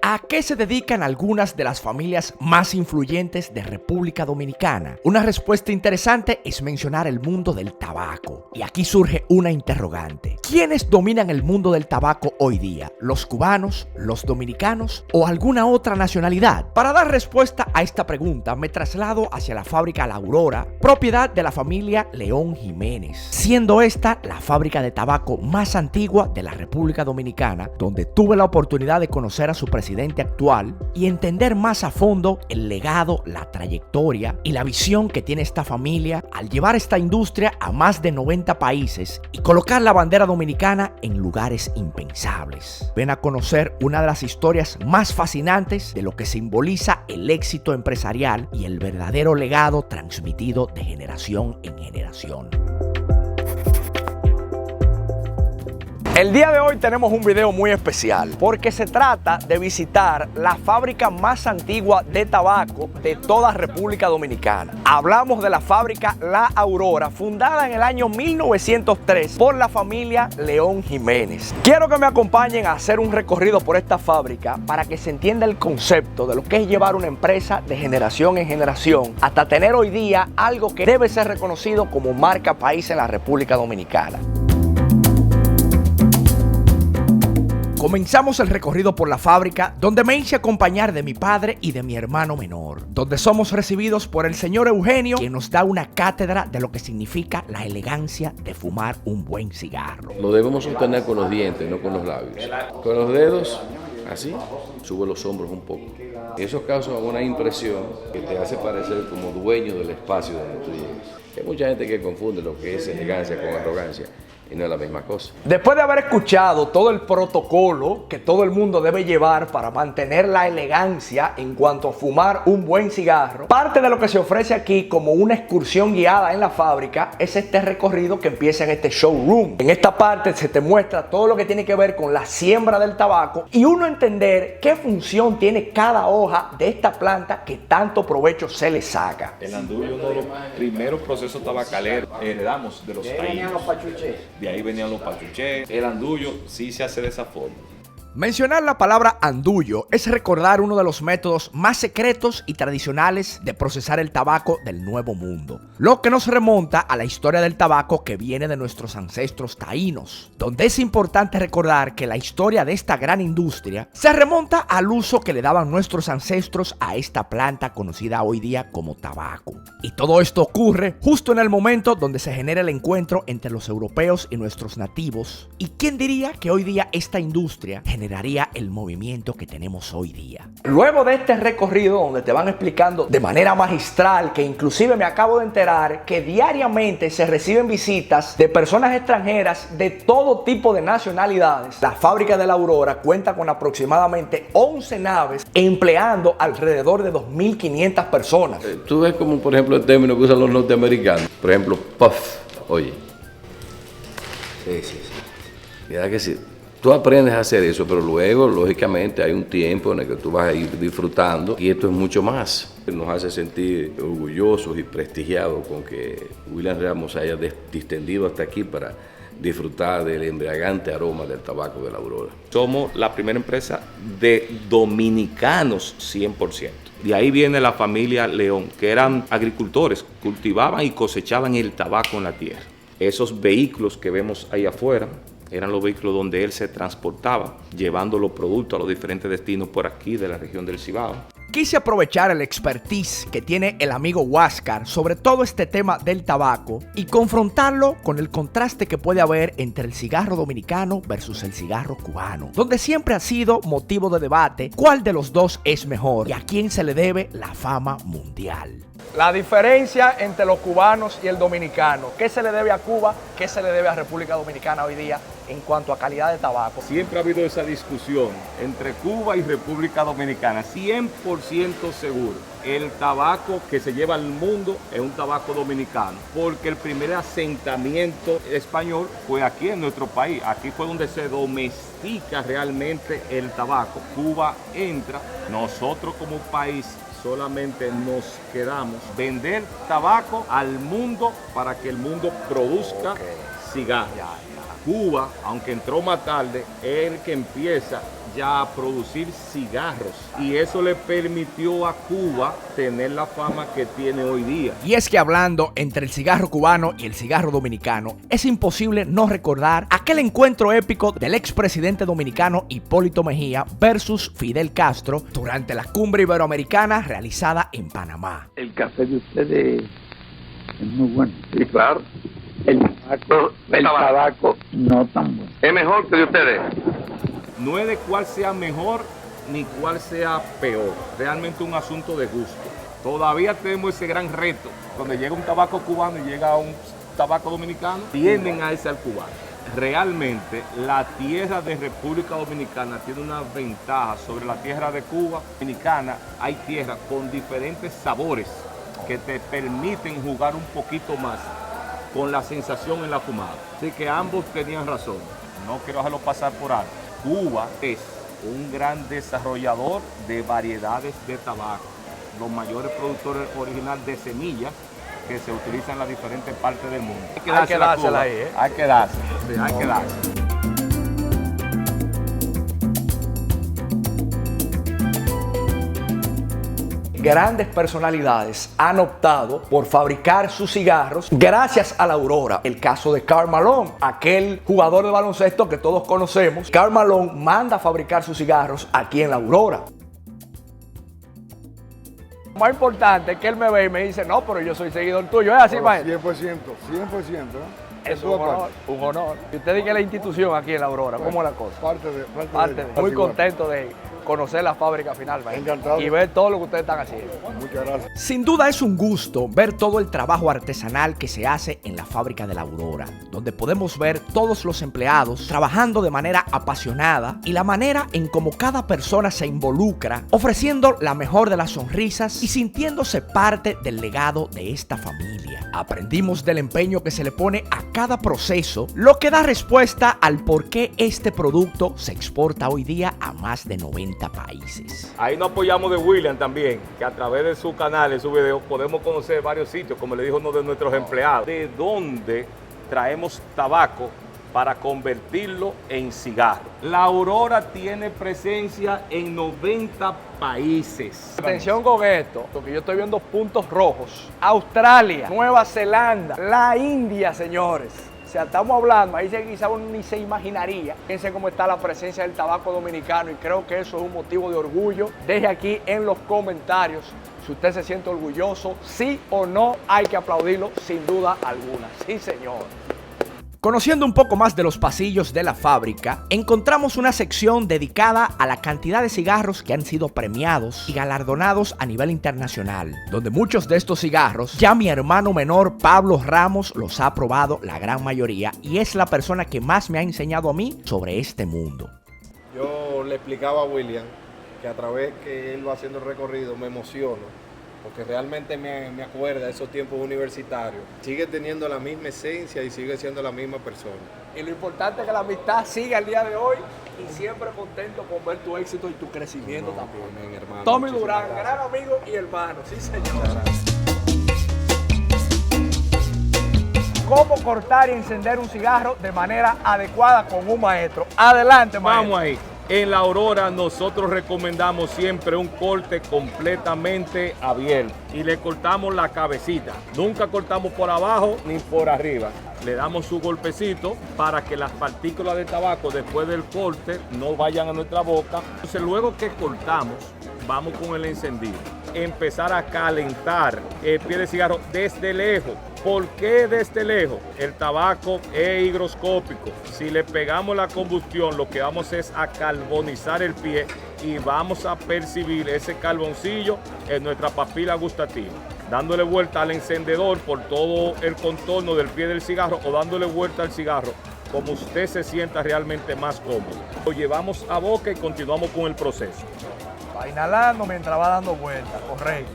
¿A qué se dedican algunas de las familias más influyentes de República Dominicana? Una respuesta interesante es mencionar el mundo del tabaco. Y aquí surge una interrogante. ¿Quiénes dominan el mundo del tabaco hoy día? ¿Los cubanos, los dominicanos o alguna otra nacionalidad? Para dar respuesta a esta pregunta me traslado hacia la fábrica La Aurora, propiedad de la familia León Jiménez, siendo esta la fábrica de tabaco más antigua de la República Dominicana, donde tuve la oportunidad de conocer a su presidente actual y entender más a fondo el legado, la trayectoria y la visión que tiene esta familia al llevar esta industria a más de 90 países y colocar la bandera dominicana en lugares impensables. Ven a conocer una de las historias más fascinantes de lo que simboliza el éxito empresarial y el verdadero legado transmitido de generación en generación. El día de hoy tenemos un video muy especial porque se trata de visitar la fábrica más antigua de tabaco de toda República Dominicana. Hablamos de la fábrica La Aurora, fundada en el año 1903 por la familia León Jiménez. Quiero que me acompañen a hacer un recorrido por esta fábrica para que se entienda el concepto de lo que es llevar una empresa de generación en generación hasta tener hoy día algo que debe ser reconocido como marca país en la República Dominicana. Comenzamos el recorrido por la fábrica, donde me hice acompañar de mi padre y de mi hermano menor, donde somos recibidos por el señor Eugenio, quien nos da una cátedra de lo que significa la elegancia de fumar un buen cigarro. Lo debemos sostener con los dientes, no con los labios. Con los dedos, así, sube los hombros un poco. Eso causa una impresión que te hace parecer como dueño del espacio donde tú llegas. Hay mucha gente que confunde lo que es elegancia con arrogancia. Y no es la misma cosa. Después de haber escuchado todo el protocolo que todo el mundo debe llevar para mantener la elegancia en cuanto a fumar un buen cigarro, parte de lo que se ofrece aquí como una excursión guiada en la fábrica es este recorrido que empieza en este showroom. En esta parte se te muestra todo lo que tiene que ver con la siembra del tabaco y uno entender qué función tiene cada hoja de esta planta que tanto provecho se le saca. El andullo es uno de los primeros procesos tabacaleros que heredamos de los taínos. De ahí venían los pachuchés. El andullo sí se hace de esa forma. Mencionar la palabra andullo es recordar uno de los métodos más secretos y tradicionales de procesar el tabaco del Nuevo Mundo, lo que nos remonta a la historia del tabaco que viene de nuestros ancestros taínos, donde es importante recordar que la historia de esta gran industria se remonta al uso que le daban nuestros ancestros a esta planta conocida hoy día como tabaco. Y todo esto ocurre justo en el momento donde se genera el encuentro entre los europeos y nuestros nativos. ¿Y quién diría que hoy día esta industria generaría el movimiento que tenemos hoy día? Luego de este recorrido donde te van explicando de manera magistral, que inclusive me acabo de enterar que diariamente se reciben visitas de personas extranjeras de todo tipo de nacionalidades, la fábrica de La Aurora cuenta con aproximadamente 11 naves empleando alrededor de 2.500 personas. Tú ves como por ejemplo el término que usan los norteamericanos, por ejemplo puff, oye. Sí. Mira que sí. Tú aprendes a hacer eso, pero luego, lógicamente, hay un tiempo en el que tú vas a ir disfrutando y esto es mucho más. Nos hace sentir orgullosos y prestigiados con que William Ramos haya distendido hasta aquí para disfrutar del embriagante aroma del tabaco de La Aurora. Somos la primera empresa de dominicanos 100%. De ahí viene la familia León, que eran agricultores, cultivaban y cosechaban el tabaco en la tierra. Esos vehículos que vemos ahí afuera eran los vehículos donde él se transportaba, llevando los productos a los diferentes destinos por aquí de la región del Cibao. Quise aprovechar el expertise que tiene el amigo Huáscar sobre todo este tema del tabaco y confrontarlo con el contraste que puede haber entre el cigarro dominicano versus el cigarro cubano, donde siempre ha sido motivo de debate cuál de los dos es mejor y a quién se le debe la fama mundial. La diferencia entre los cubanos y el dominicano, ¿qué se le debe a Cuba? ¿Qué se le debe a República Dominicana hoy día en cuanto a calidad de tabaco? Siempre ha habido esa discusión entre Cuba y República Dominicana, 100% seguro. El tabaco que se lleva al mundo es un tabaco dominicano, porque el primer asentamiento español fue aquí en nuestro país. Aquí fue donde se domestica realmente el tabaco. Cuba entra, nosotros como país solamente nos quedamos vender tabaco al mundo para que el mundo produzca cigarros. Cuba, aunque entró más tarde, es el que empieza ya a producir cigarros y eso le permitió a Cuba tener la fama que tiene hoy día. Y es que hablando entre el cigarro cubano y el cigarro dominicano, es imposible no recordar aquel encuentro épico del expresidente dominicano Hipólito Mejía versus Fidel Castro durante la cumbre iberoamericana realizada en Panamá. El café de ustedes es muy bueno. Sí, claro. El tabaco no tan bueno. Es mejor que de ustedes. No es de cuál sea mejor ni cuál sea peor, realmente un asunto de gusto. Todavía tenemos ese gran reto, cuando llega un tabaco cubano y llega un tabaco dominicano, tienden a irse al cubano. Realmente la tierra de República Dominicana tiene una ventaja sobre la tierra de Cuba. Dominicana hay tierras con diferentes sabores que te permiten jugar un poquito más con la sensación en la fumada. Así que ambos tenían razón, no quiero dejarlo pasar por alto. Cuba es un gran desarrollador de variedades de tabaco, los mayores productores originales de semillas que se utilizan en las diferentes partes del mundo. Hay que dársela ahí, ¿eh? Hay que dársela, sí, hay que dársela. Grandes personalidades han optado por fabricar sus cigarros gracias a la Aurora. El caso de Karl Malone, aquel jugador de baloncesto que todos conocemos. Karl Malone manda a fabricar sus cigarros aquí en la Aurora. Lo más importante es que él me ve y me dice, no, pero yo soy seguidor tuyo. ¿Es así, maestro? 100%, 100%. Es un honor, un honor. Y usted dice que la institución aquí en la Aurora, ¿cómo es la cosa? Parte de Muy contento de conocer la fábrica final, maestro. Encantado. Y ver todo lo que ustedes están haciendo. Muchas gracias. Sin duda es un gusto ver todo el trabajo artesanal que se hace en la fábrica de la Aurora, donde podemos ver todos los empleados trabajando de manera apasionada y la manera en cómo cada persona se involucra, ofreciendo la mejor de las sonrisas y sintiéndose parte del legado de esta familia. Aprendimos del empeño que se le pone a cada proceso, lo que da respuesta al por qué este producto se exporta hoy día a más de 90 países. Ahí nos apoyamos de William también, que a través de su canal, de su video, podemos conocer varios sitios, como le dijo uno de nuestros empleados, de dónde traemos tabaco para convertirlo en cigarro. La Aurora tiene presencia en 90 países. Atención con esto, porque yo estoy viendo puntos rojos. Australia, Nueva Zelanda, la India, señores. O sea, estamos hablando, ahí quizá uno ni se imaginaría. Fíjense cómo está la presencia del tabaco dominicano y creo que eso es un motivo de orgullo. Deje aquí en los comentarios si usted se siente orgulloso, sí o no, hay que aplaudirlo sin duda alguna. Sí, señor. Conociendo un poco más de los pasillos de la fábrica, encontramos una sección dedicada a la cantidad de cigarros que han sido premiados y galardonados a nivel internacional, donde muchos de estos cigarros ya mi hermano menor Pablo Ramos los ha probado la gran mayoría y es la persona que más me ha enseñado a mí sobre este mundo. Yo le explicaba a William que a través que él va haciendo el recorrido me emociono, porque realmente me acuerda de esos tiempos universitarios. Sigue teniendo la misma esencia y sigue siendo la misma persona. Y lo importante es que la amistad siga el día de hoy y siempre contento con ver tu éxito y tu crecimiento también. Amén, hermano. Tommy Muchísimas Durán, gracias. gran amigo y hermano, sí señor. Cómo cortar y encender un cigarro de manera adecuada con un maestro. Adelante, maestro. Vamos ahí. En la Aurora nosotros recomendamos siempre un corte completamente abierto y le cortamos la cabecita. Nunca cortamos por abajo ni por arriba. Le damos su golpecito para que las partículas de tabaco después del corte no vayan a nuestra boca. Entonces luego que cortamos, vamos con el encendido. Empezar a calentar el pie de cigarro desde lejos. ¿Por qué desde lejos? El tabaco es higroscópico. Si le pegamos la combustión, lo que vamos es a carbonizar el pie y vamos a percibir ese carboncillo en nuestra papila gustativa. Dándole vuelta al encendedor por todo el contorno del pie del cigarro o dándole vuelta al cigarro como usted se sienta realmente más cómodo. Lo llevamos a boca y continuamos con el proceso. Va inhalando mientras va dando vueltas, correcto.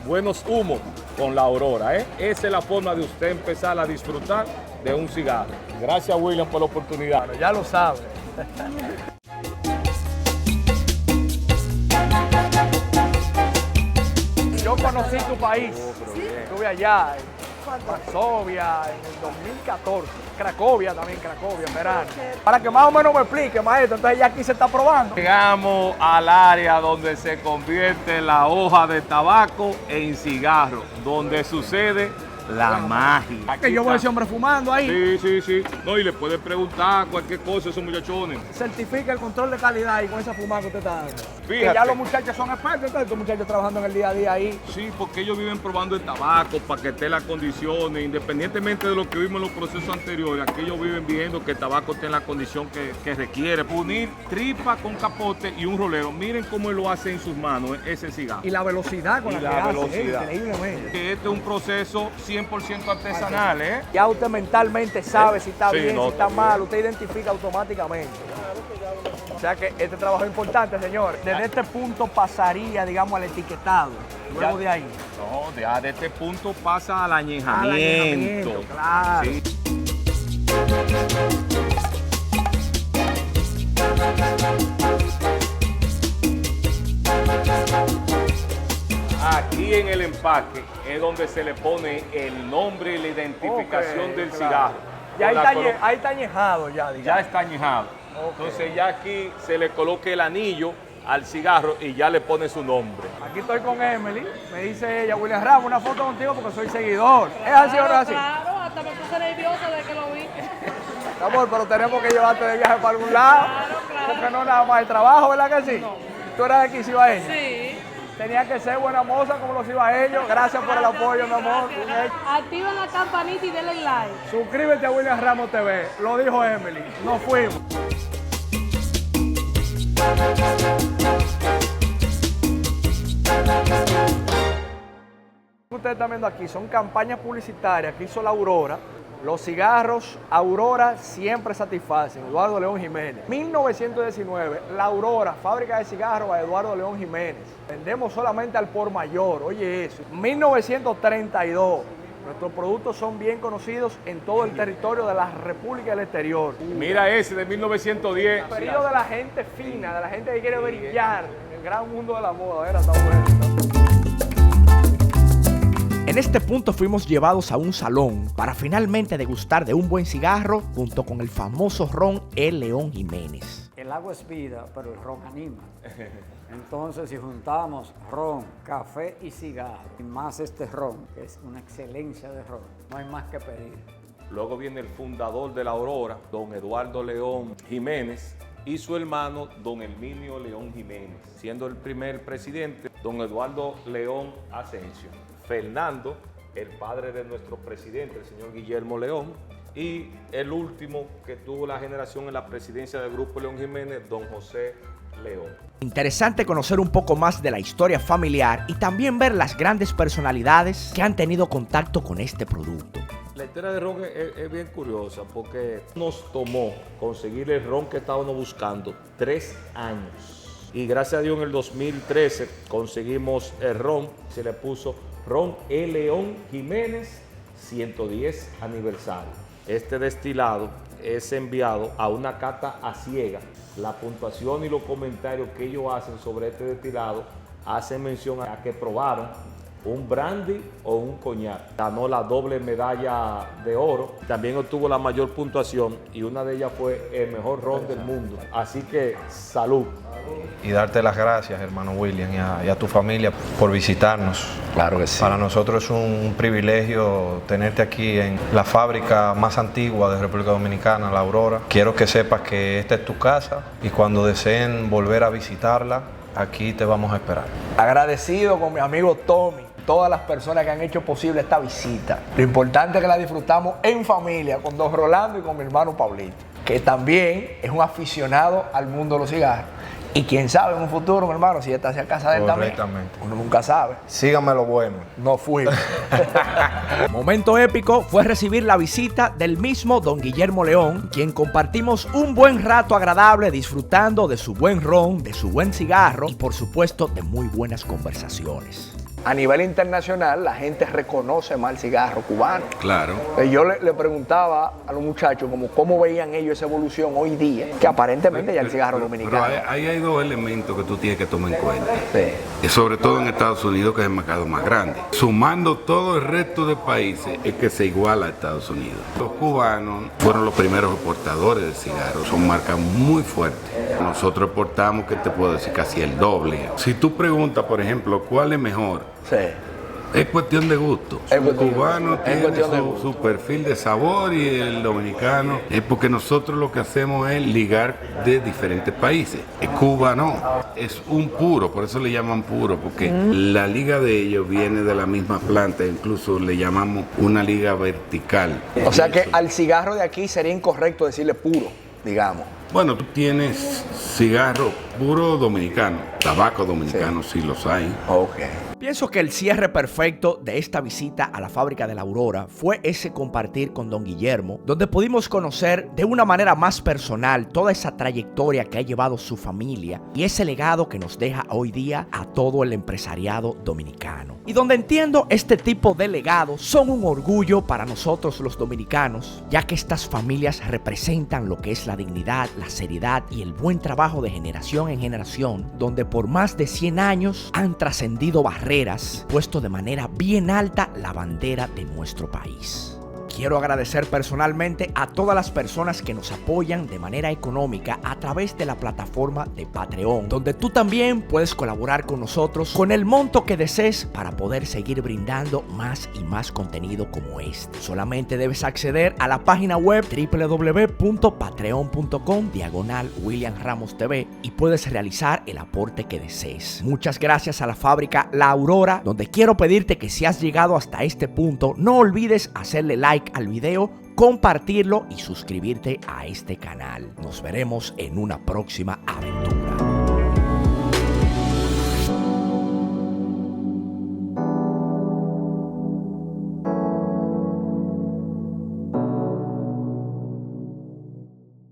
Buenos humos con la Aurora, ¿eh? Esa es la forma de usted empezar a disfrutar de un cigarro. Gracias, William, por la oportunidad. Bueno, ya lo sabe. Yo conocí tu país, estuve allá Varsovia en el 2014. Cracovia también, Cracovia, verano. Para que más o menos me explique, maestro, entonces ya aquí se está probando. Llegamos al área donde se convierte la hoja de tabaco en cigarro, donde sucede la magia. Que yo veo a ese hombre fumando ahí. Sí. No, y le puedes preguntar cualquier cosa a esos muchachones. Certifica el control de calidad y con esa fumada que usted está dando. Que Fíjate. ya los muchachos son expertos, entonces estos muchachos trabajando en el día a día ahí. Sí, porque ellos viven probando el tabaco para que esté en las condiciones, independientemente de lo que vimos en los procesos anteriores, aquí ellos viven viendo que el tabaco esté en la condición que requiere. Unir tripa con capote y un rolero. Miren cómo él lo hace en sus manos, ese cigarro. Y la velocidad con Y la la que hace, velocidad. increíblemente. Que este es un proceso 100% artesanal, ¿eh? Ya usted mentalmente sabe si está Sí, bien, no, si está está mal, bien. usted identifica automáticamente. O sea que este trabajo es importante, señor. Desde este punto pasaría, digamos, al etiquetado. Luego de ahí. No, ya de este punto pasa al Al añejamiento. añejamiento, claro. Sí. Aquí en el empaque es donde se le pone el nombre y la identificación Ok, del claro. cigarro. Ya ahí Con la está, colo- ahí está añejado ya, digamos. ya está añejado. Ok. Entonces ya aquí se le coloca el anillo al cigarro y ya le pone su nombre. Aquí estoy con Emily. Me dice ella, William Ramos, una foto contigo porque soy seguidor. ¿Es así o no es así? Claro, hasta me puse nerviosa de que lo vi. Amor, pero tenemos que llevarte de viaje para algún lado. Claro. Porque no nada más el trabajo, ¿verdad que sí? No. Tú eras de aquí, Cibaeña. Sí. Tenía que ser buena moza como los cibaeños. Gracias por el apoyo, mi amor. Activen la campanita y denle like. Suscríbete a William Ramos TV. Lo dijo Emily. Nos fuimos. Ustedes están viendo aquí son campañas publicitarias que hizo la Aurora. Los cigarros Aurora siempre satisfacen. Eduardo León Jiménez. 1919, la Aurora, fábrica de cigarros a Eduardo León Jiménez. Vendemos solamente al por mayor, oye eso. 1932, nuestros productos son bien conocidos en todo el territorio de la República del Exterior. Mira ese de 1910. El periodo de la gente fina, de la gente que quiere brillar en el gran mundo de la moda. Era tan bueno. En este punto fuimos llevados a un salón para finalmente degustar de un buen cigarro junto con el famoso ron El León Jiménez. El agua es vida, pero el ron anima. Entonces, si juntamos ron, café y cigarro, y más este ron, que es una excelencia de ron, no hay más que pedir. Luego viene el fundador de la Aurora, don Eduardo León Jiménez, y su hermano, don Herminio León Jiménez, siendo el primer presidente, don Eduardo León Asensio. Fernando, el padre de nuestro presidente, el señor Guillermo León, y el último que tuvo la generación en la presidencia del Grupo León Jiménez, don José León. Interesante conocer un poco más de la historia familiar y también ver las grandes personalidades que han tenido contacto con este producto. La historia de ron es bien curiosa porque nos tomó conseguir el ron que estábamos buscando 3 años. Y gracias a Dios en el 2013 conseguimos el ron, se le puso Ron El León Jiménez 110 aniversario. Este destilado es enviado a una cata a ciega. La puntuación y los comentarios que ellos hacen sobre este destilado hacen mención a que probaron un brandy o un coñac. Ganó la doble medalla de oro. También obtuvo la mayor puntuación y una de ellas fue el mejor ron del mundo. Así que salud. Y darte las gracias, hermano William, y a tu familia por visitarnos. Claro que sí. Para nosotros es un privilegio tenerte aquí en la fábrica más antigua de República Dominicana, la Aurora. Quiero que sepas que esta es tu casa y cuando deseen volver a visitarla, aquí te vamos a esperar. Agradecido con mi amigo Tommy, todas las personas que han hecho posible esta visita. Lo importante es que la disfrutamos en familia, con don Rolando y con mi hermano Pablito, que también es un aficionado al mundo de los cigarros. Y quién sabe en un futuro, mi hermano, si esta sea casa de él también. Correctamente. Uno nunca sabe. Síganme lo bueno. No fuimos. Momento épico fue recibir la visita del mismo don Guillermo León, quien compartimos un buen rato agradable disfrutando de su buen ron, de su buen cigarro y por supuesto de muy buenas conversaciones. a nivel internacional la gente reconoce más el cigarro cubano. Claro. Yo le preguntaba a los muchachos como cómo veían ellos esa evolución hoy día, que aparentemente ya el cigarro dominicano. Pero ahí hay dos elementos que tú tienes que tomar en cuenta. Sí. Y sobre todo en Estados Unidos, que es el mercado más grande. Sumando todo el resto de países, es que se iguala a Estados Unidos. Los cubanos fueron los primeros exportadores de cigarros, son marcas muy fuertes. Nosotros exportamos, ¿qué te puedo decir? Casi el doble. Si tú preguntas, por ejemplo, ¿cuál es mejor? Sí. Es cuestión de gusto. El cubano tiene su perfil de sabor y el dominicano es porque nosotros lo que hacemos es ligar de diferentes países. El Cuba no, es un puro, por eso le llaman puro, porque la liga de ellos viene de la misma planta, incluso le llamamos una liga vertical. O sea que al cigarro de aquí sería incorrecto decirle puro, digamos. Bueno, tú tienes cigarro puro dominicano, tabaco dominicano, sí los hay. Ok. Pienso que el cierre perfecto de esta visita a la fábrica de la Aurora fue ese compartir con don Guillermo, donde pudimos conocer de una manera más personal toda esa trayectoria que ha llevado su familia y ese legado que nos deja hoy día a todo el empresariado dominicano. Y donde entiendo este tipo de legados son un orgullo para nosotros los dominicanos, ya que estas familias representan lo que es la dignidad, la seriedad y el buen trabajo de generación en generación, donde por más de 100 años han trascendido barreras, puesto de manera bien alta la bandera de nuestro país. Quiero agradecer personalmente a todas las personas que nos apoyan de manera económica a través de la plataforma de Patreon, donde tú también puedes colaborar con nosotros con el monto que desees para poder seguir brindando más y más contenido como este. Solamente debes acceder a la página web www.patreon.com/William Ramos TV y puedes realizar el aporte que desees. Muchas gracias a la fábrica La Aurora, donde quiero pedirte que si has llegado hasta este punto, no olvides hacerle like al video, compartirlo y suscribirte a este canal. Nos veremos en una próxima aventura.